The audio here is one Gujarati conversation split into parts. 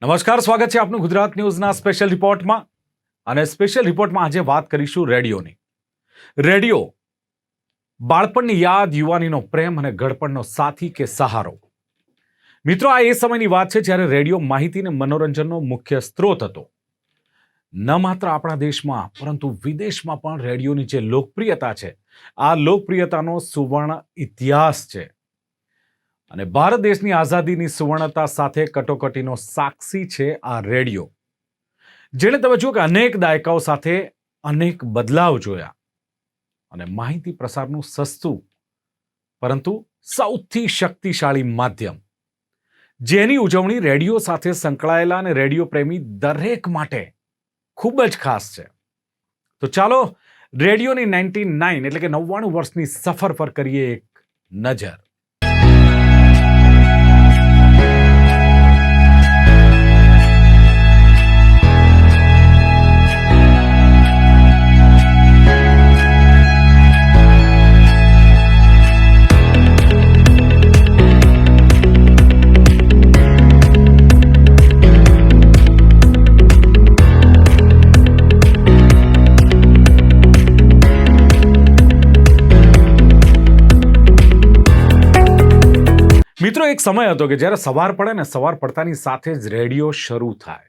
નમસ્કાર, સ્વાગત છે આપનું ગુજરાત ન્યૂઝના સ્પેશિયલ રિપોર્ટમાં. અને સ્પેશિયલ રિપોર્ટમાં આજે વાત કરીશું રેડિયોની. રેડિયો બાળપણની યાદ, યુવાનીનો પ્રેમ અને ઘડપણનો સાથી કે સહારો. મિત્રો, આ એ સમયની વાત છે જ્યારે રેડિયો માહિતી અને મનોરંજનનો મુખ્ય સ્ત્રોત હતો. ન માત્ર આપણા દેશમાં પરંતુ વિદેશમાં પણ રેડિયોની જે લોકપ્રિયતા છે, આ લોકપ્રિયતાનો સુવર્ણ ઇતિહાસ છે. અને ભારત દેશની આઝાદીની સુવર્ણતા સાથે કટોકટીનો સાક્ષી છે આ રેડિયો, જેને તમે જુઓ કે અનેક દાયકાઓ સાથે અનેક બદલાવ જોયા. અને માહિતી પ્રસારનું સસ્તું પરંતુ સૌથી શક્તિશાળી માધ્યમ, જેની ઉજવણી રેડિયો સાથે સંકળાયેલા અને રેડિયો પ્રેમી દરેક માટે ખૂબ જ ખાસ છે. તો ચાલો રેડિયોની 99 એટલે કે 99 વર્ષની સફર પર કરીએ એક નજર. મિત્રો, એક સમય હતો કે જ્યારે સવાર પડે ને સવાર પડતાની સાથે જ રેડિયો શરૂ થાય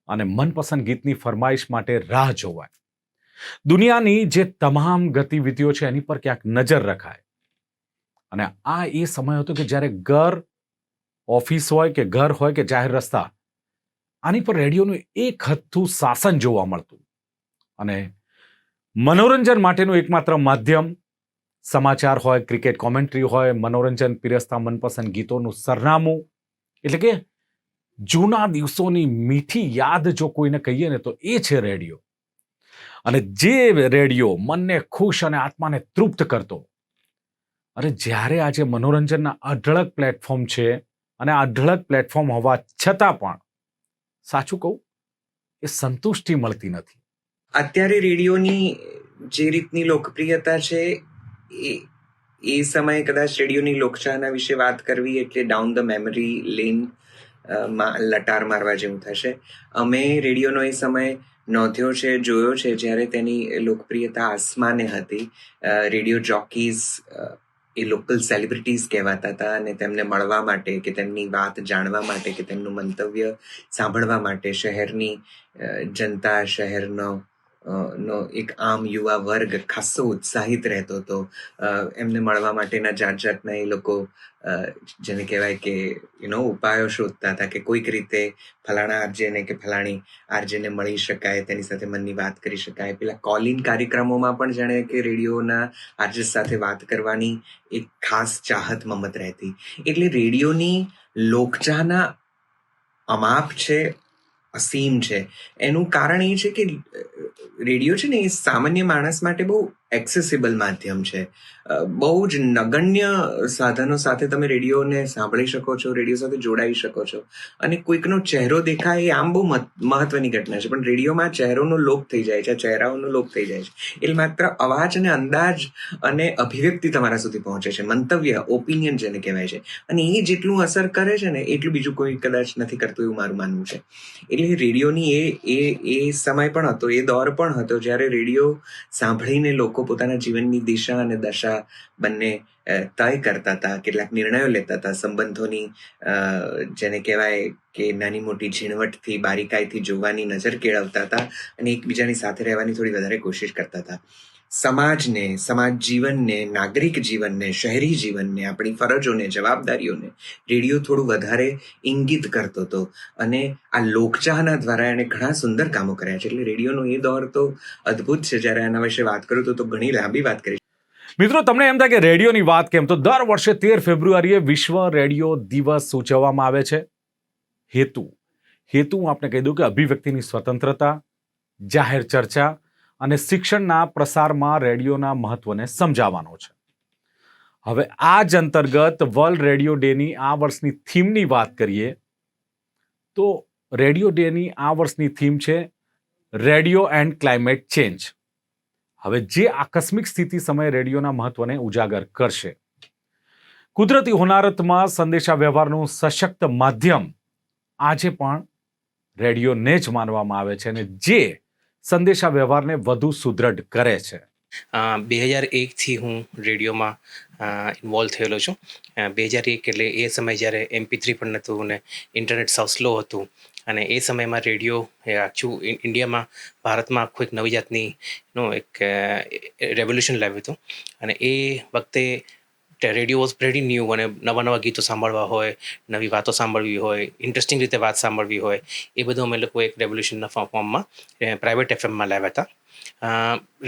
અને મનપસંદ ગીતની ફરમાઈશ માટે રાહ જોવાય. દુનિયાની જે તમામ ગતિવિધિઓ છે એની પર ક્યાંક નજર રખાય. અને આ એ સમય હતો કે જ્યારે ઘર, ઓફિસ હોય કે ઘર હોય કે જાહેર રસ્તા, આની પર રેડિયોનું એક હથ્થું શાસન જોવા મળતું. અને મનોરંજન માટેનું એકમાત્ર માધ્યમ, સમાચાર હોય, ક્રિકેટ કોમેન્ટ્રી હોય, મનોરંજન પીરસતા મનપસંદ ગીતોનું સરનામું, એટલે કે જૂના દિવસોની મીઠી યાદ જો કોઈને કહીએ ને તો એ છે રેડિયો. અને જે રેડિયો મનને ખુશ અને આત્માને તૃપ્ત કરતો. અને જ્યારે આજે મનોરંજનના અઢળક પ્લેટફોર્મ છે અને આ અઢળક પ્લેટફોર્મ હોવા છતાં પણ સાચું કહું, એ સંતુષ્ટિ મળતી નથી. અત્યારે રેડિયોની જે રીતની લોકપ્રિયતા છે એ સમયે કદાચ રેડિયોની લોકચાહના વિશે વાત કરવી એટલે ડાઉન ધ મેમરી લેન માં લટાર મારવા જેવું થશે. અમે રેડિયોનો એ સમય નોંધ્યો છે, જોયો છે, જ્યારે તેની લોકપ્રિયતા આસમાને હતી. રેડિયો જોકીઝ એ લોકલ સેલિબ્રિટીઝ કહેવાતા હતા અને તેમને મળવા માટે કે તેમની વાત જાણવા માટે કે તેમનું મંતવ્ય સાંભળવા માટે શહેરની જનતા, શહેરનો નો એક આમ યુવા વર્ગ ખાસો ઉત્સાહિત રહેતો હતો. એમને મળવા માટેના જાત જાતના એ લોકો જેને કહેવાય કે ઉપાયો શોધતા હતા કે કોઈક રીતે ફલાણા આરજેને કે ફલાણી આરજેને મળી શકાય, તેની સાથે મનની વાત કરી શકાય. પેલા કોલિન કાર્યક્રમોમાં પણ જાણે કે રેડિયોના આરજે સાથે વાત કરવાની એક ખાસ ચાહત મમત રહેતી. એટલે રેડિયોની લોકચાહના અમાપ છે, અસીમ છે. એનું કારણ એ છે કે રેડિયો છે ને એ સામાન્ય માણસ માટે બહુ એક્સેસિબલ માધ્યમ છે. બહુ જ નગણ્ય સાધનો સાથે તમે રેડિયોને સાંભળી શકો છો, રેડિયો સાથે જોડાઈ શકો છો. અને કોઈકનો ચહેરો દેખાય એ આમ બહુ મહત્વની ઘટના છે, પણ રેડિયોમાં ચહેરોનો લોપ થઈ જાય છે, ચહેરાઓનો લોપ થઈ જાય છે. એટલે માત્ર અવાજ અને અંદાજ અને અભિવ્યક્તિ તમારા સુધી પહોંચે છે, મંતવ્ય, ઓપિનિયન જેને કહેવાય છે. અને એ જેટલું અસર કરે છે ને એટલું બીજું કોઈ કદાચ નથી કરતું એવું મારું માનવું છે. એટલે રેડિયોની એ સમય પણ હતો, એ દોર પણ હતો જ્યારે રેડિયો સાંભળીને લોકો પોતાના જીવનની દિશા અને દશા બંને તય કરતા હતા, કેટલાક નિર્ણયો લેતા હતા, સંબંધોની જેને કહેવાય કે નાની મોટી ઝીણવટથી, બારીકાઈથી જોવાની નજર કેળવતા હતા અને એકબીજાની સાથે રહેવાની થોડી વધારે કોશિશ કરતા હતા. સમાજને, સમાજ જીવનને, નાગરિક જીવનને, શહેરી જીવનને, આપણી ફરજોને, જવાબદારીઓને રેડિયો થોડું વધારે ઇંગિત કરતો હતો. અને આ લોકચાહના દ્વારા એણે ઘણા સુંદર કામો કર્યા છે. એટલે રેડિયોનો એ દોર તો અદ્ભુત છે. જ્યારે આના વિશે વાત કરું તો ઘણી લાંબી વાત કરી. મિત્રો, તમને એમ થાય કે રેડિયોની વાત કેમ, તો દર વર્ષે 13 ફેબ્રુઆરીએ વિશ્વ રેડિયો દિવસ ઉજવવામાં આવે છે. હેતુ હું આપને કહી દઉં કે અભિવ્યક્તિની સ્વતંત્રતા, જાહેર ચર્ચા અને શિક્ષણના પ્રસારમાં રેડિયોના મહત્વને સમજાવવાનો છે. હવે આ જ અંતર્ગત વર્લ્ડ રેડિયો ડેની આ વર્ષની થીમની વાત કરીએ તો રેડિયો ડેની આ વર્ષની થીમ છે રેડિયો એન્ડ ક્લાઇમેટ ચેન્જ. હવે જે આકસ્મિક સ્થિતિ સમયે રેડિયોના મહત્વને ઉજાગર કરશે. કુદરતી હોનારતમાં સંદેશા વ્યવહારનું સશક્ત માધ્યમ આજે પણ રેડિયોને જ માનવામાં આવે છે અને જે સંદેશા વ્યવહારને વધુ સુદૃઢ કરે છે. 2001થી હું રેડિયોમાં ઇન્વોલ્વ થયેલો છું. 2001 એટલે એ સમય જ્યારે MP3 પણ નહોતું અને ઇન્ટરનેટ સાવ સ્લો હતું, અને એ સમયમાં રેડિયો ઇન્ડિયામાં, ભારતમાં આખું એક નવી જાતની એક રેવોલ્યુશન લાવ્યું હતું. અને એ વખતે રેડિયો વોઝ વેરી ન્યૂ, અને નવા ગીતો સાંભળવા હોય, નવી વાતો સાંભળવી હોય, ઇન્ટરેસ્ટિંગ રીતે વાત સાંભળવી હોય, એ બધું અમે લોકો એક રેવોલ્યુશનના ફોર્મમાં પ્રાઇવેટ FM માં લાવ્યા હતા.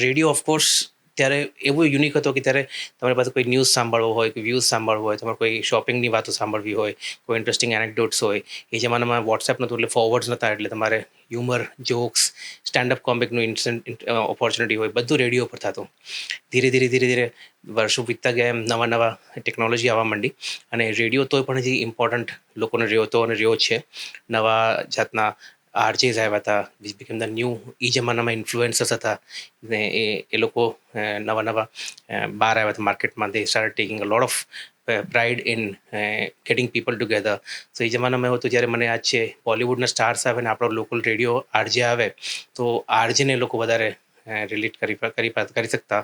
રેડિયો ઓફકોર્સ ત્યારે એવું યુનિક હતો કે ત્યારે તમારી પાસે કોઈ ન્યૂઝ સાંભળવો હોય, કોઈ વ્યૂઝ સાંભળવો હોય, તમારે કોઈ શોપિંગની વાતો સાંભળવી હોય, કોઈ ઇન્ટરેસ્ટિંગ એનેક્ડોટ્સ હોય. એ જમાનામાં વોટ્સએપ નહોતું એટલે ફોરવર્ડ્સ નહોતા, એટલે તમારે હ્યુમર, જોક્સ, સ્ટેન્ડઅપ કોમિકનું ઇન્સ્ટન્ટ ઓપોર્ચ્યુનિટી હોય, બધું રેડિયો પર થતું. ધીરે ધીરે વર્ષો વીતતા ગયા એમ નવા ટેકનોલોજી આવવા માંડી, અને રેડિયો તો પણ હજી ઇમ્પોર્ટન્ટ લોકોને રહ્યો હતો અને રહ્યો છે. નવા જાતના RJs આવ્યા હતા, વિચ બીકેમ ધ ન્યૂ. એ જમાનામાં ઇન્ફ્લુએન્સર્સ હતા ને એ લોકો નવા બહાર આવ્યા હતા માર્કેટમાં. They start taking a lot of pride in getting people together. So એ જમાનામાં એવું હતું જ્યારે મને યાદ છે, બોલિવૂડના સ્ટાર્સ આવે ને આપણો લોકલ રેડિયો RJ આવે તો RJને એ લોકો વધારે રિલેટ કરી શકતા.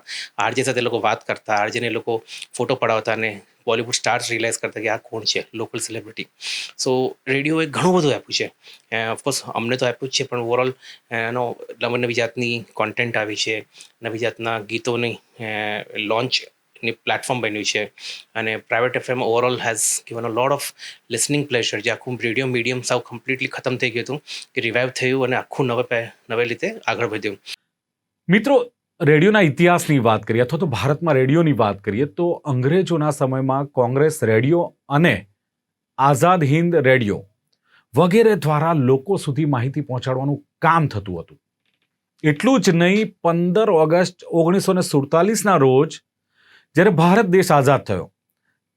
RJ સાથે લોકો વાત કરતા, RJને લોકો ફોટો પડાવતા, અને બોલિવૂડ સ્ટાર્સ રિયલાઇઝ કરતા કે આ કોણ છે, લોકલ સેલિબ્રિટી. સો રેડિયોએ ઘણું બધું આપ્યું છે. ઓફકોર્સ અમને તો આપ્યું જ છે, પણ ઓવરઓલ નવી જાતની કોન્ટેન્ટ આવી છે, નવી જાતના ગીતોની લોન્ચની પ્લેટફોર્મ બન્યું છે, અને private FM overall has given a lot of listening pleasure. જે આખું રેડિયો મીડિયમ સાવ કમ્પ્લીટલી ખતમ થઈ ગયું હતું, કે રિવાઇવ થયું અને આખું નવે રીતે આગળ વધ્યું. મિત્રો, રેડિયોના ઇતિહાસની વાત કરીએ અથવા તો ભારતમાં રેડિયોની વાત કરીએ તો અંગ્રેજોના સમયમાં કોંગ્રેસ રેડિયો અને આઝાદ હિન્દ રેડિયો વગેરે દ્વારા લોકો સુધી માહિતી પહોંચાડવાનું કામ થતું હતું. એટલું જ નહીં, 15 ઓગસ્ટ 1947ના રોજ જ્યારે ભારત દેશ આઝાદ થયો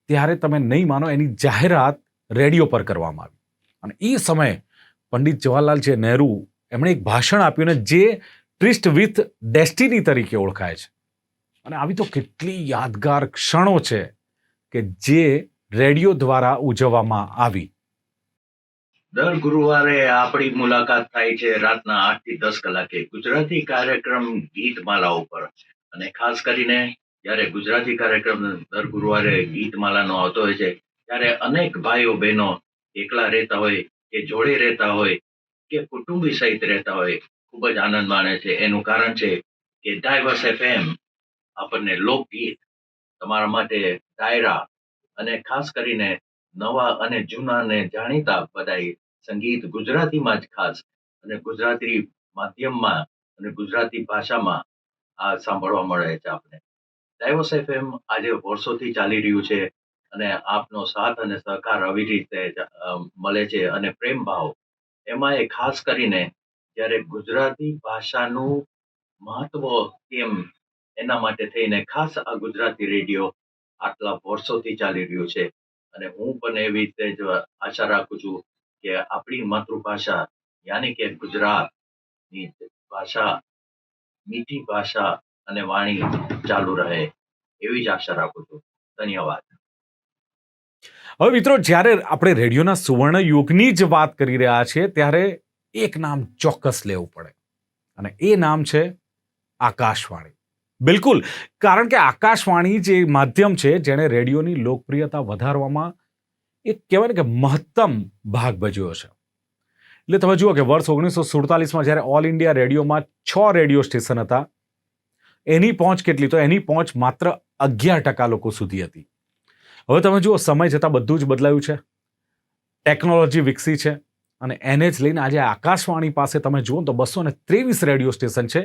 ત્યારે તમે નહીં માનો, એની જાહેરાત રેડિયો પર કરવામાં આવી. અને એ સમયે પંડિત જવાહરલાલ નહેરુ એમણે એક ભાષણ આપ્યું ને જે ટ્રીસ્ટ વિથ ડેસ્ટિની તરીકે ઓળખાય છે. અને આવી તો કેટલી યાદગાર ક્ષણો છે કે જે રેડિયો દ્વારા ઉજવવામાં આવી. દર ગુરુવારે આપણી મુલાકાત થાય છે રાતના 8 થી 10 કલાકે ગુજરાતી કાર્યક્રમ ગીતમાલા ઉપર. અને ખાસ કરીને જ્યારે ગુજરાતી કાર્યક્રમ દર ગુરુવારે ગીતમાલાનો આવતો હોય છે ત્યારે અનેક ભાઈઓ બહેનો એકલા રહેતા હોય કે જોડે રહેતા હોય કે કુટુંબી સહિત રહેતા હોય ખૂબ જ આનંદ માણે છે. એનું કારણ છે કે ડાયવર્સ FM આપણને લોકગીત, તમારા માટે ડાયરા, અને ખાસ કરીને નવા અને જૂના અને જાણીતા બધા સંગીત ગુજરાતીમાં જ ખાસ અને ગુજરાતી માધ્યમમાં અને ગુજરાતી ભાષામાં આ સાંભળવા મળે છે આપણે. ડાયવર્સ FM આજે વર્ષોથી ચાલી રહ્યું છે, અને આપનો સાથ અને સહકાર આવી રીતે મળે છે, અને પ્રેમ ભાવ એમાં એ ખાસ કરીને જ્યારે ગુજરાતી ભાષાનું મહત્વ કેમ એના માટે થઈને ખાસ આ ગુજરાતી રેડિયો આટલા વર્ષોથી ચાલી રહ્યું છે. અને હું પણ એવી રીતે જ આશા રાખું છું કે આપણી માતૃભાષા યાની કે ગુજરાતની ભાષા, મીઠી ભાષા અને વાણી ચાલુ રહે એવી જ આશા રાખું છું. ધન્યવાદ. હવે મિત્રો, જ્યારે આપણે રેડિયોના સુવર્ણ યુગની જ વાત કરી રહ્યા છીએ ત્યારે એક નામ ચોક્કસ લેવું પડે, અને એ નામ છે આકાશવાણી. બિલકુલ, કારણ કે આકાશવાણી જે માધ્યમ છે જેણે રેડિયોની લોકપ્રિયતા વધારવામાં એક કહેવાય ને કે મહત્તમ ભાગ ભજવ્યો છે. એટલે તમે જુઓ કે વર્ષ 1947માં જ્યારે ઓલ ઇન્ડિયા રેડિયોમાં 6 રેડિયો સ્ટેશન હતા, એની પહોંચ કેટલી? તો એની પહોંચ માત્ર 11% લોકો સુધી હતી. હવે તમે જુઓ, સમય જતાં બધું જ બદલાયું છે, ટેકનોલોજી વિકસી છે, અને એને જ લઈને આજે આકાશવાણી પાસે તમે જુઓ તો 223 રેડિયો સ્ટેશન છે,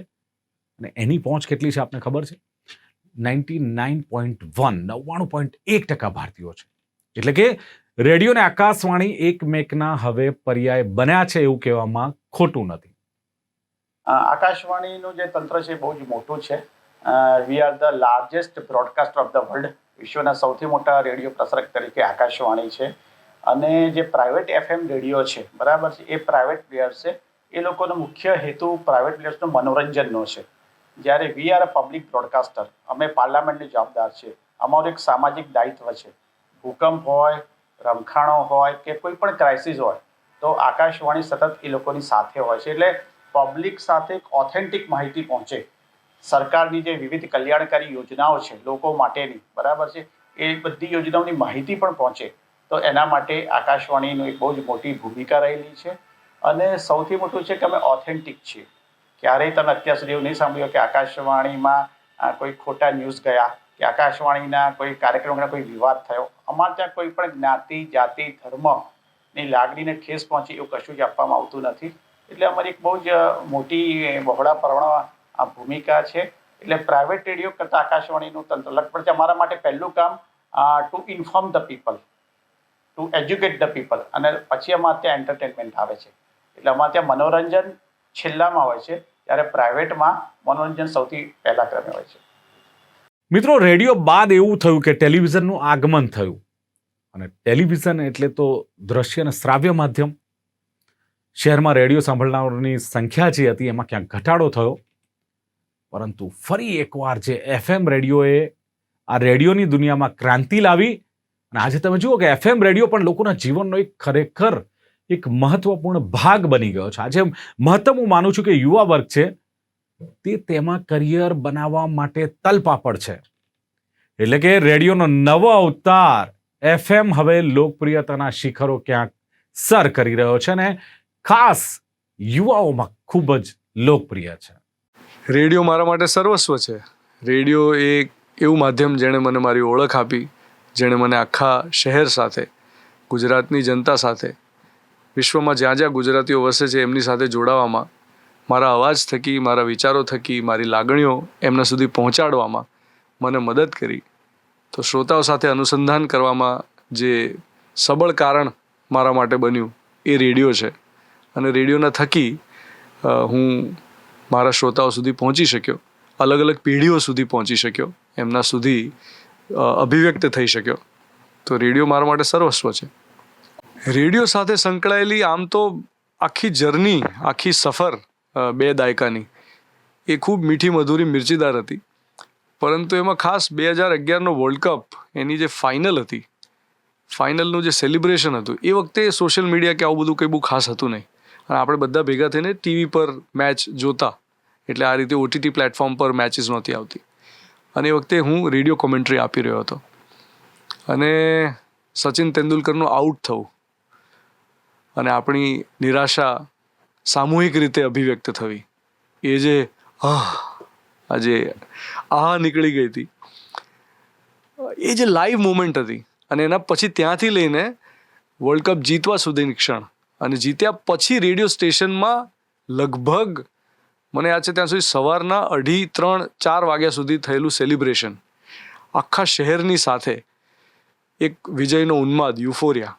અને એની પહોંચ કેટલી છે આપને ખબર છે? 99.1 ભારતીયો છે. એટલે કે રેડિયો અને આકાશવાણી એકમેકના હવે પર્યાય બન્યા છે એવું કહેવામાં ખોટું નથી. આકાશવાણીનું જે તંત્ર છે બહુ જ મોટું છે. We are the largest broadcaster of the world. વિશ્વના સૌથી મોટા રેડિયો પ્રસારક તરીકે આકાશવાણી છે. અને જે પ્રાઇવેટ FM રેડિયો છે, બરાબર છે, એ પ્રાઇવેટ પ્લેયર્સ છે. એ લોકોનો મુખ્ય હેતુ પ્રાઇવેટ પ્લેયર્સનો મનોરંજનનો છે. જ્યારે we are a public broadcaster, અમે પાર્લામેન્ટની જવાબદાર છે. અમારું એક સામાજિક દાયિત્વ છે. ભૂકંપ હોય, રમખાણો હોય કે કોઈ પણ ક્રાઇસિસ હોય તો આકાશવાણી સતત એ લોકોની સાથે હોય છે. એટલે પબ્લિક સાથે એક ઓથેન્ટિક માહિતી પહોંચે. સરકારની જે વિવિધ કલ્યાણકારી યોજનાઓ છે લોકો માટેની, બરાબર છે, એ બધી યોજનાઓની માહિતી પણ પહોંચે. તો એના માટે આકાશવાણીનું એક બહુ જ મોટી ભૂમિકા રહેલી છે. અને સૌથી મોટું છે કે અમે ઓથેન્ટિક છીએ. ક્યારેય તમે અત્યાર સુધી એવું નહીં સાંભળ્યું કે આકાશવાણીમાં કોઈ ખોટા ન્યૂઝ ગયા કે આકાશવાણીના કોઈ કાર્યક્રમના કોઈ વિવાદ થયો. અમારે ત્યાં કોઈ પણ જ્ઞાતિ, જાતિ, ધર્મની લાગણીને ઠેસ પહોંચી એવું કશું જ આપવામાં આવતું નથી. એટલે અમારી એક બહુ જ મોટી બહોળા પ્રમાણમાં ભૂમિકા છે. એટલે પ્રાઇવેટ રેડિયો કરતાં આકાશવાણીનું તંત્ર લગભગ છે. અમારા માટે પહેલું કામ two inform the people, two educate the people, અને પછી અમારે ત્યાં એન્ટરટેનમેન્ટ આવે છે. એટલે અમારે ત્યાં મનોરંજન છેલ્લામાં હોય છે, ત્યારે પ્રાઇવેટમાં મનોરંજન સૌથી પહેલા ક્રમે હોય છે. મિત્રો, રેડિયો બાદ એવું થયું કે ટેલિવિઝનનું આગમન થયું, અને ટેલિવિઝન એટલે તો દ્રશ્ય અને શ્રાવ્ય માધ્યમ. શહેરમાં રેડિયો સાંભળનારની સંખ્યા જે હતી એમાં ક્યાંક ઘટાડો થયો, પરંતુ ફરી એકવાર જે FM રેડિયોએ આ રેડિયોની દુનિયામાં ક્રાંતિ લાવી, અને આજે તમે જુઓ કે FM રેડિયો પણ લોકોના જીવનનો એક ખરેખર એક મહત્વપૂર્ણ ભાગ બની ગયો છે. આજે મહત્તમ હું માનું છું કે યુવા વર્ગ છે તે તેમાં કરિયર બનાવવા માટે તલપાપડ છે. એટલે કે રેડિયોનો નવો અવતાર FM હવે લોકપ્રિયતાના શિખરો ક્યાંક સર કરી રહ્યો છે, અને ખાસ યુવાઓમાં ખૂબ જ લોકપ્રિય છે. રેડિયો મારા માટે સર્વસ્વ છે. રેડિયો એ એવું માધ્યમ જેણે મને મારી ઓળખ આપી, જેણે મને આખા શહેર સાથે, ગુજરાતની જનતા સાથે, વિશ્વમાં જ્યાં જ્યાં ગુજરાતીઓ વસે છે એમની સાથે જોડાવામાં, મારા અવાજ થકી, મારા વિચારો થકી, મારી લાગણીઓ એમના સુધી પહોંચાડવામાં મને મદદ કરી. તો શ્રોતાઓ સાથે અનુસંધાન કરવામાં જે સબળ કારણ મારા માટે બન્યું એ રેડિયો છે. અને રેડિયોના થકી હું મારા શ્રોતાઓ સુધી પહોંચી શક્યો, અલગ અલગ પેઢીઓ સુધી પહોંચી શક્યો, એમના સુધી અભિવ્યક્ત થઈ શક્યો. તો રેડિયો મારા માટે સર્વસ્વ છે. રેડિયો સાથે સંકળાયેલી આમ તો આખી જર્ની, આખી સફર 2 દાયકાની એ ખૂબ મીઠી મધુરી મિર્ચીદાર હતી. પરંતુ એમાં ખાસ 2011નો વર્લ્ડ કપ, એની જે ફાઇનલ હતી, ફાઇનલનું જે સેલિબ્રેશન હતું, એ વખતે સોશિયલ મીડિયા કે આવું બધું કંઈ બહુ ખાસ હતું નહીં. અને આપણે બધા ભેગા થઈને ટીવી પર મેચ જોતા. એટલે આ રીતે OTT પ્લેટફોર્મ પર મેચિસ નહોતી આવતી. અને એ વખતે હું રેડિયો કોમેન્ટ્રી આપી રહ્યો હતો. અને સચિન તેંડુલકરનું આઉટ થવું અને આપણી નિરાશા સામૂહિક રીતે અભિવ્યક્ત થવી, એ જે આજે નીકળી ગઈ હતી, એ જે લાઈવ મોમેન્ટ હતી. અને એના પછી ત્યાંથી લઈને વર્લ્ડ કપ જીતવા સુધીની ક્ષણ, અને જીત્યા પછી રેડિયો સ્ટેશનમાં લગભગ મને યાદ છે ત્યાં સુધી સવારના 2:30, 3, 4 વાગ્યા સુધી થયેલું સેલિબ્રેશન, આખા શહેરની સાથે એક વિજયનો ઉન્માદ, યુફોરિયા,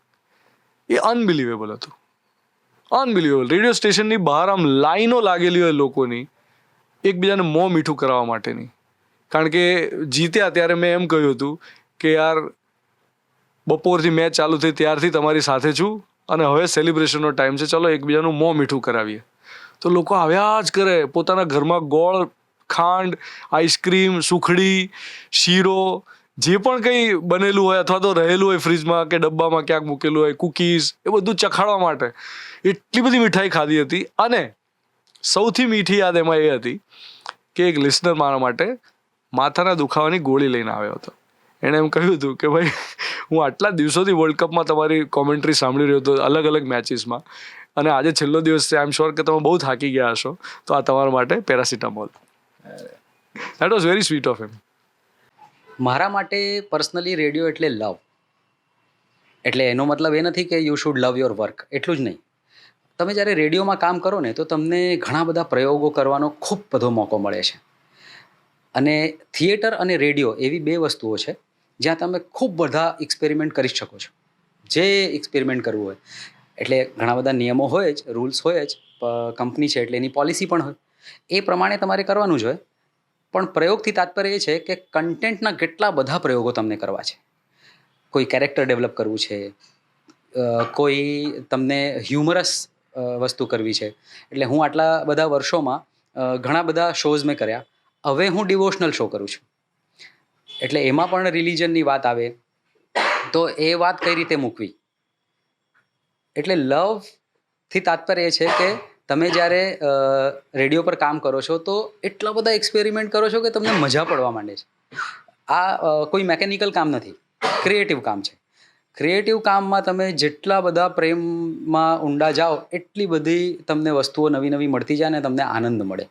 એ અનબિલિવેબલ હતું. અનબિલિવેબલ. રેડિયો સ્ટેશનની બહાર આમ લાઈનો લાગેલી હોય લોકોની, એકબીજાને મોં મીઠું કરાવવા માટેની. કારણ કે જીત્યા ત્યારે મેં એમ કહ્યું હતું કે યાર બપોરથી મેચ ચાલુ થઈ ત્યારથી તમારી સાથે છું, અને હવે સેલિબ્રેશનનો ટાઈમ છે, ચલો એકબીજાનું મોં મીઠું કરાવીએ. તો લોકો આવ્યા જ કરે, પોતાના ઘરમાં ગોળ, ખાંડ, આઈસ્ક્રીમ, સુખડી, શીરો, જે પણ કંઈ બનેલું હોય અથવા તો રહેલું હોય ફ્રીજમાં કે ડબ્બામાં ક્યાંક મૂકેલું હોય, કૂકીઝ, એ બધું ચખાડવા માટે એટલી બધી મીઠાઈ ખાધી હતી. અને સૌથી મીઠી યાદ એમાં એ હતી કે એક લિસનર મારા માટે માથાના દુખાવાની ગોળી લઈને આવ્યો હતો. એણે એમ કહ્યું હતું કે ભાઈ, હું આટલા દિવસોથી વર્લ્ડ કપમાં તમારી કોમેન્ટ્રી સાંભળી રહ્યો હતો, અલગ અલગ મેચીસમાં, અને આજે છેલ્લો દિવસ છે, આઈ એમ શ્યોર કે તમે બહુ થાકી ગયા હશો, તો આ તમારા માટે paracetamol. That was very sweet of him. મારા માટે પર્સનલી રેડિયો એટલે લવ. એટલે એનો મતલબ એ નથી કે you should love your work, એટલું જ નહીં. તમે જ્યારે રેડિયોમાં કામ કરો ને તો તમને ઘણા બધા પ્રયોગો કરવાનો ખૂબ બધો મોકો મળે છે. અને થિયેટર અને રેડિયો એવી 2 વસ્તુઓ છે જ્યાં તમે ખૂબ બધા એક્સપેરિમેન્ટ કરી શકો છો, જે એક્સપેરિમેન્ટ કરવું હોય. એટલે ઘણા બધા નિયમો હોય જ, રૂલ્સ હોય જ, કંપની છે એટલે એની પોલિસી પણ હોય, એ પ્રમાણે તમારે કરવાનું જ હોય. પણ પ્રયોગથી તાત્પર્ય એ છે કે કન્ટેન્ટના કેટલા બધા પ્રયોગો તમને કરવા છે. કોઈ કેરેક્ટર ડેવલપ કરવું છે, કોઈ તમને હ્યુમરસ વસ્તુ કરવી છે. એટલે હું આટલા બધા વર્ષોમાં ઘણા બધા શોઝ મેં કર્યા. હવે હું ડિવોશનલ શો કરું છું, એટલે એમાં પણ રિલિજનની વાત આવે તો એ વાત કઈ રીતે મૂકવી. એટલે લવ થી તાત્પર્ય એ છે કે તમે જ્યારે રેડિયો પર કામ કરો છો તો એટલા બધા એક્સપેરિમેન્ટ કરો છો કે તમને મજા પડવા માંડે છે. આ કોઈ મેકેનિકલ કામ નથી, ક્રિએટિવ કામ છે. ક્રિએટિવ કામમાં તમે જેટલા બધા પ્રેમમાં ઊંડા જાઓ એટલી બધી તમને વસ્તુઓ નવી નવી મળતી જાય ને તમને આનંદ મળે.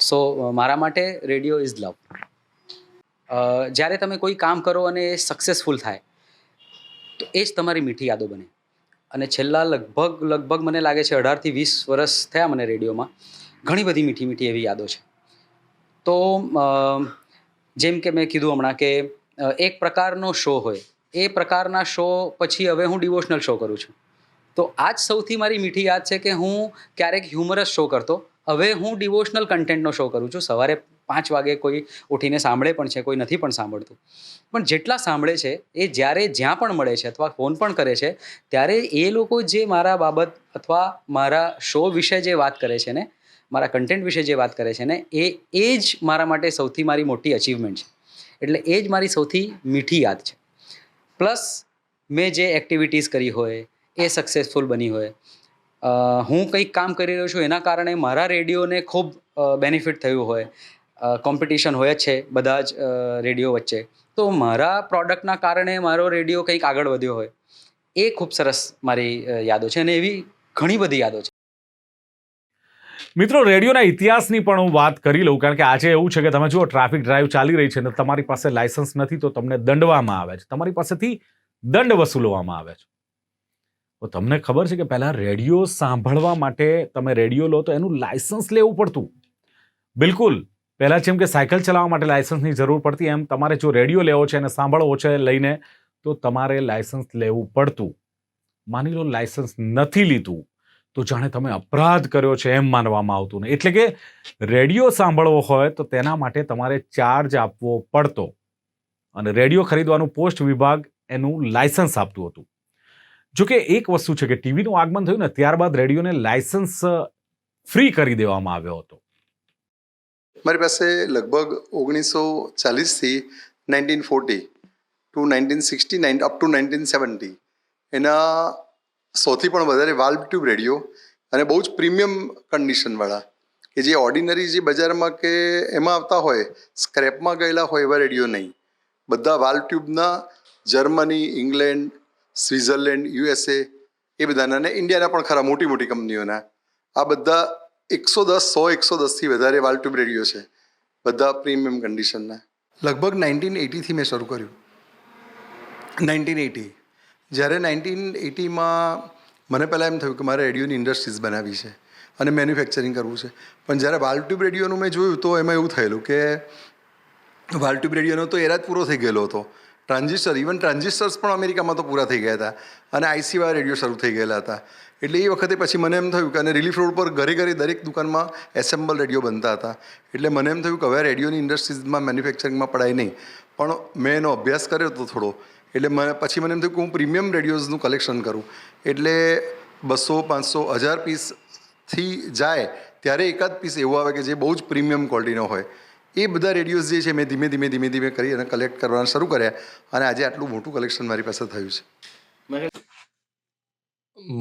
સો મારા માટે રેડિયો ઇઝ લવ. જ્યારે તમે કોઈ કામ કરો અને એ સક્સેસફુલ થાય તો એ જ તમારી મીઠી યાદો બને. અને છેલ્લા લગભગ મને લાગે છે 18 થી 20 વર્ષ થયા મને રેડિયોમાં. ઘણી બધી મીઠી મીઠી એવી યાદો છે. તો જેમ કે મેં કીધું હમણાં કે એક પ્રકારનો શો હોય, એ પ્રકારના શો પછી હવે હું ડિવોશનલ શો કરું છું. તો આ જ સૌથી મારી મીઠી યાદ છે કે હું ક્યારેક હ્યુમરસ શો કરતો, હવે હું ડિવોશનલ કન્ટેન્ટનો શો કરું છું. સવારે 5 વાગે કોઈ ઉઠીને સાંભળે પણ છે, કોઈ નથી પણ સાંભળતું. પણ જેટલા સાંભળે છે એ જ્યારે જ્યાં પણ મળે છે અથવા ફોન પણ કરે છે ત્યારે એ લોકો જે મારા બાબત અથવા મારા શો વિશે જે વાત કરે છે ને, મારા કન્ટેન્ટ વિશે જે વાત કરે છે ને, એ જ મારા માટે સૌથી મારી મોટી અચીવમેન્ટ છે. એટલે એ જ મારી સૌથી મીઠી યાદ છે. પ્લસ મેં જે એક્ટિવિટીઝ કરી હોય એ સક્સેસફુલ બની હોય, હું કંઈક કામ કરી રહ્યો છું એના કારણે મારા રેડિયોને ખૂબ બેનિફિટ થયું હોય, કોમ્પિટિશન હોય જ છે બધા જ રેડિયો વચ્ચે, તો મારા પ્રોડક્ટના કારણે મારો રેડિયો કંઈક આગળ વધ્યો હોય, એ ખૂબ સરસ મારી યાદો છે. અને એવી ઘણી બધી યાદો છે. મિત્રો, રેડિયોના ઇતિહાસની પણ હું વાત કરી લઉં, કારણ કે આજે એવું છે કે તમે જુઓ ટ્રાફિક ડ્રાઈવ ચાલી રહી છે અને તમારી પાસે લાયસન્સ નથી તો તમને દંડવામાં આવે છે, તમારી પાસેથી દંડ વસૂલવામાં આવે છે. તો તમને ખબર છે કે પહેલા રેડિયો સાંભળવા માટે તમે રેડિયો લો તો એનું લાયસન્સ લેવું પડતું. બિલકુલ પહેલા જેમ કે સાયકલ ચલાવવા માટે લાયસન્સની જરૂર પડતી, એમ તમારે જો રેડિયો લેવો છે અને સાંભળવો છે લઈને તો તમારે લાયસન્સ લેવું પડતું. માની લો લાયસન્સ નથી લીધું તો જાણે તમે અપરાધ કર્યો છે એમ માનવામાં આવતું ને. એટલે કે રેડિયો સાંભળવો હોય તો તેના માટે તમારે ચાર્જ આપવો પડતો અને રેડિયો ખરીદવાનું પોસ્ટ વિભાગ એનું લાયસન્સ આપતું હતું. જોકે એક વસ્તુ છે કે ટીવીનું આગમન થયું ને ત્યારબાદ રેડિયોને લાયસન્સ ફ્રી કરી દેવામાં આવ્યો હતો. મારી પાસે લગભગ 1940થી 1940 ટુ 1969 અપ ટુ 1970 એના સૌથી પણ વધારે વાલ્વ ટ્યુબ રેડિયો અને બહુ જ પ્રીમિયમ કન્ડિશનવાળા કે જે ઓર્ડિનરી જે બજારમાં કે એમાં આવતા હોય, સ્ક્રેપમાં ગયેલા હોય એવા રેડિયો નહીં. બધા વાલ્વ ટ્યુબના જર્મની, ઇંગ્લેન્ડ, સ્વિટ્ઝરલેન્ડ, USA એ બધાના અને ઇન્ડિયાના પણ ખરા મોટી મોટી કંપનીઓના આ બધા 110-110થી વધારે વાલ્વ ટ્યુબ રેડિયો છે, બધા પ્રીમિયમ કન્ડિશનના. લગભગ 1980થી મેં શરૂ કર્યું. 1980 જ્યારે 1980માં મને પહેલાં એમ થયું કે મારે રેડિયોની ઇન્ડસ્ટ્રીઝ બનાવવી છે અને મેન્યુફેક્ચરિંગ કરવું છે. પણ જ્યારે વાલ્વ ટ્યુબ રેડિયોનું મેં જોયું તો એમાં એવું થયેલું કે વાલ્વ ટ્યુબ રેડિયોનો તો એરા જ પૂરો થઈ ગયેલો હતો. ટ્રાન્ઝિસ્ટર્સ પણ અમેરિકામાં તો પૂરા થઈ ગયા હતા અને આઈસીવાળા રેડિયો શરૂ થઈ ગયેલા હતા. એટલે એ વખતે પછી મને એમ થયું કે અને રિલીફ રોડ પર ઘરે ઘરે દરેક દુકાનમાં એસેમ્બલ રેડિયો બનતા હતા. એટલે મને એમ થયું કે હવે રેડિયોની ઇન્ડસ્ટ્રીઝમાં મેન્યુફેક્ચરિંગમાં પડાય નહીં. પણ મેં એનો અભ્યાસ કર્યો હતો થોડો, એટલે પછી મને એમ થયું કે હું પ્રીમિયમ રેડિયોઝનું કલેક્શન કરું. એટલે 200, 500, 1000 પીસથી જાય ત્યારે એકાદ પીસ એવો આવે કે જે બહુ જ પ્રીમિયમ ક્વોલિટીનો હોય. એ બધા રેડિયોઝ જે છે મેં ધીમે ધીમે કરી અને કલેક્ટ કરવાના શરૂ કર્યા અને આજે આટલું મોટું કલેક્શન મારી પાસે થયું છે.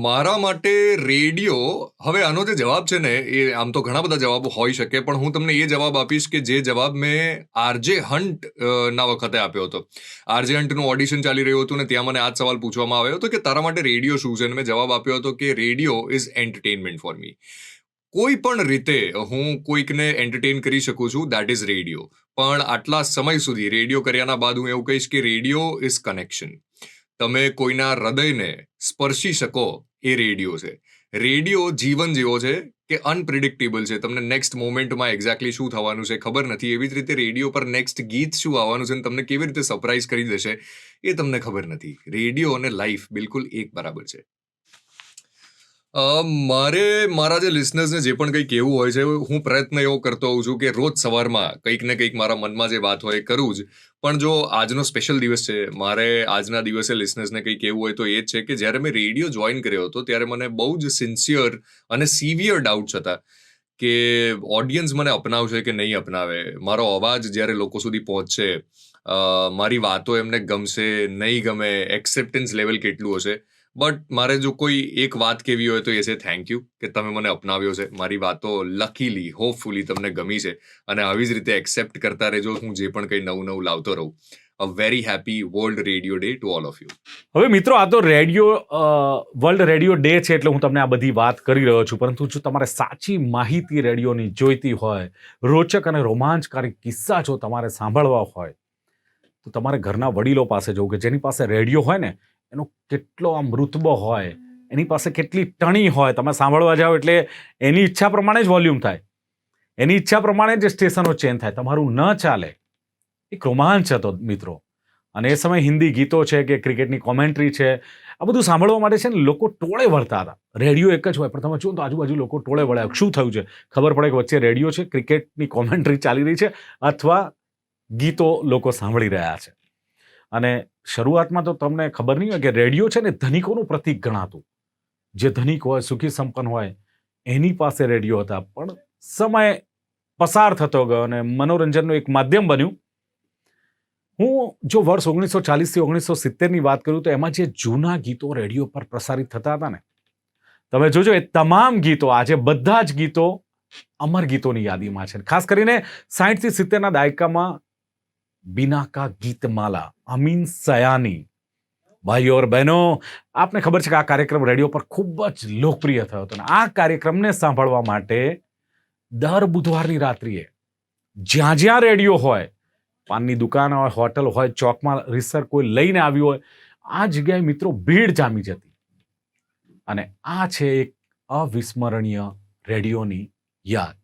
મારા માટે રેડિયો, હવે આનો જે જવાબ છે ને એ આમ તો ઘણા બધા જવાબો હોઈ શકે, પણ હું તમને એ જવાબ આપીશ કે જે જવાબ મેં આરજે હન્ટ ના વખતે આપ્યો હતો. આરજે હન્ટનું ઓડિશન ચાલી રહ્યું હતું ને ત્યાં મને આ જ સવાલ પૂછવામાં આવ્યો હતો કે તારા માટે રેડિયો શું છે, અને મેં જવાબ આપ્યો હતો કે radio is entertainment for me. કોઈ પણ રીતે હું કોઈકને એન્ટરટેન કરી શકું છું, દેટ ઇઝ રેડિયો. પણ આટલા સમય સુધી રેડિયો કર્યાના બાદ હું એવું કહીશ કે રેડિયો ઇઝ કનેક્શન. તમે કોઈના હૃદયને સ્પર્શી શકો એ રેડિયો છે. રેડિયો જીવન જેવો છે કે અનપ્રિડિક્ટેબલ છે. તમને નેક્સ્ટ મોમેન્ટમાં એક્ઝેક્ટલી શું થવાનું છે ખબર નથી. એવી જ રીતે રેડિયો પર નેક્સ્ટ ગીત શું આવવાનું છે અને તમને કેવી રીતે સરપ્રાઈઝ કરી દેશે એ તમને ખબર નથી. રેડિયો અને લાઈફ બિલકુલ એક બરાબર છે. મારે મારા જે લિસનર્સને જે પણ કંઈ કહેવું હોય છે, હું પ્રયત્ન એવો કરતો હોઉં છું કે રોજ સવારમાં કંઈક ને કંઈક મારા મનમાં જે વાત હોય એ કરું જ. પણ જો આજનો સ્પેશિયલ દિવસ છે, મારે આજના દિવસે લિસનર્સને કંઈ કહેવું હોય તો એ જ છે કે જ્યારે મેં રેડિયો જોઈન કર્યો હતો ત્યારે મને બહુ જ સિન્સિયર અને સિવિયર ડાઉટ્સ હતા કે ઓડિયન્સ મને અપનાવશે કે નહીં અપનાવે, મારો અવાજ જ્યારે લોકો સુધી પહોંચશે, મારી વાતો એમને ગમશે નહીં ગમે, એક્સેપ્ટન્સ લેવલ કેટલું હશે. બટ મારે જો કોઈ એક વાત કહેવી હોય તો એ છે થેન્ક યુ કે તમે મને અપનાવ્યો છે. મારી વાતો લકીલી હોપફુલી તમને ગમી છે અને આવી જ રીતે એક્સેપ્ટ કરતા રહેજો. હું જે પણ કંઈ નવું નવું લાવતો રહું. A very happy world radio day to all of you. હવે મિત્રો, આ તો વર્લ્ડ રેડિયો ડે છે એટલે હું તમને આ બધી વાત કરી રહ્યો છું, પરંતુ જો તમારે સાચી માહિતી રેડિયોની જોઈતી હોય, રોચક અને રોમાંચકારી કિસ્સા જો તમારે સાંભળવા હોય, તો તમારે ઘરના વડીલો પાસે જવું, કે જેની પાસે રેડિયો હોય ને એનો કેટલો આમ રુતબો હોય, એની પાસે કેટલી ટણી હોય. તમે સાંભળવા જાઓ એટલે એની ઈચ્છા પ્રમાણે જ વોલ્યુમ થાય, એની ઈચ્છા પ્રમાણે જ સ્ટેશનો ચેન્જ થાય. તમારું ન ચાલે. એક રોમાંચ હતો મિત્રો. અને એ સમયે હિન્દી ગીતો છે કે ક્રિકેટની કોમેન્ટ્રી છે, આ બધું સાંભળવા માટે છે ને લોકો ટોળે વળતા હતા. રેડિયો એક જ હોય પણ તમે જુઓ તો આજુબાજુ લોકો ટોળે વળ્યા. શું થયું છે ખબર પડે કે વચ્ચે રેડિયો છે, ક્રિકેટની કોમેન્ટ્રી ચાલી રહી છે અથવા ગીતો લોકો સાંભળી રહ્યા છે. અને શરૂઆતમાં તો તમને ખબર નહીં હોય કે રેડિયો છે ને ધનિકોનું પ્રતીક ગણાતું. જે ધનિક હોય, સુખી સંપન્ન હોય, એની પાસે રેડિયો હતા. પણ સમય પસાર થતો ગયો અને મનોરંજનનું એક માધ્યમ બન્યું. હું જો વર્ષ 1940 થી 1970ની વાત કરું તો એમાં જે જૂના ગીતો રેડિયો પર પ્રસારિત થતા હતા ને, તમે જોજો એ તમામ ગીતો આજે બધા જ ગીતો અમર ગીતોની યાદીમાં છે. ખાસ કરીને 60 થી 70ના દાયકામાં बिना का गीतमाला, अमीन सयानी. ભાઈઓ और બહેનો, આપને ખબર છે કે આ કાર્યક્રમ રેડિયો પર ખૂબ જ લોકપ્રિય થયો હતો. આ કાર્યક્રમને સાંભળવા માટે દર બુધવારની રાત્રિએ જ્યાં જ્યાં રેડિયો હોય, પાનની દુકાન હોય, હોટલ હોય, ચોકમાં રીસર કોઈ લઈને આવ્યું હોય, આ જગ્યાએ મિત્રો ભીડ જામી જતી. અને આ છે એક અવિસ્મરણીય રેડિયોની યાદ.